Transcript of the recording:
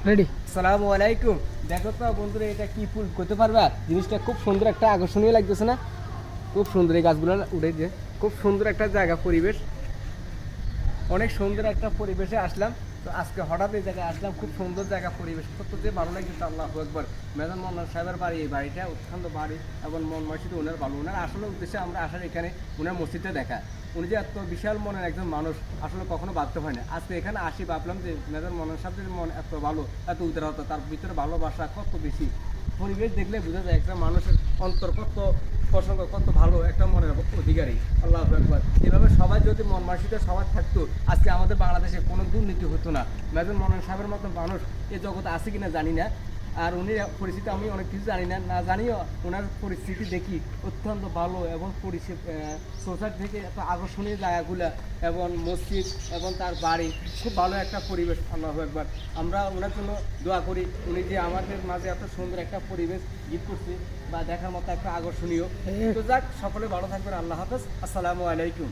Ready. আসসালামু আলাইকুম। দেখো তো বন্ধুরা, এটা কি ফুল করতে পারবা? জিনিসটা খুব সুন্দর, একটা আকর্ষণীয় লাগতেছে না? খুব সুন্দর এই গাছগুলো উঠে যে, খুব সুন্দর একটা জায়গা, পরিবেশ অনেক সুন্দর একটা পরিবেশে আসলাম। তো আজকে হঠাৎ এই জায়গায় আসলাম, খুব সুন্দর জায়গা, পরিবেশ কত যে ভালো লাগছে। আল্লাহু আকবার। মেজর মোহাম্মদ সাহেবের বাড়ি, এই বাড়িটা অত্যন্ত বাড়ি এবং মন মসজিদ ওনার ভালো। ওনার আসলে উদ্দেশ্যে আমরা আসার এখানে ওনার মসজিদটা দেখা। উনি যে এত বিশাল মনের একজন মানুষ, আসলে কখনো ভাবতে হয় না। আজকে এখানে আসি, ভাবলাম যে মেজর মোহাম্মদ সাহেবের মন এত ভালো, এত উদারতা, তার ভিতরে ভালোবাসা কত বেশি। পরিবেশ দেখলে বোঝা যায় একটা মানুষের অন্তর কত প্রসঙ্গ, কত ভালো একটা মনের অধিকারী। আল্লাহু আকবার। এভাবে সবাই যদি মন মানসিকতা সবার থাকতো, আজকে আমাদের বাংলাদেশে কোনো দুর্নীতি হতো না। মেজর মোহন সাহেবের মতো মানুষ এই জগতে আছে কিনা জানি না। আর উনি পরিস্থিতি আমি অনেক কিছু জানি না, না জানিও ওনার পরিস্থিতি দেখি অত্যন্ত ভালো এবং সোসাইটি থেকে এত আকর্ষণীয় জায়গাগুলো এবং মসজিদ এবং তার বাড়ি, খুব ভালো একটা পরিবেশ। আল্লাহু আকবার। আমরা ওনার জন্য দোয়া করি, উনি যে আমাদের মাঝে এত সুন্দর একটা পরিবেশ গীত করছে বা দেখার মতো একটা আকর্ষণীয়। তো যাক, সকলে ভালো থাকবেন। আল্লাহ হাফেজ। আসসালামু আলাইকুম।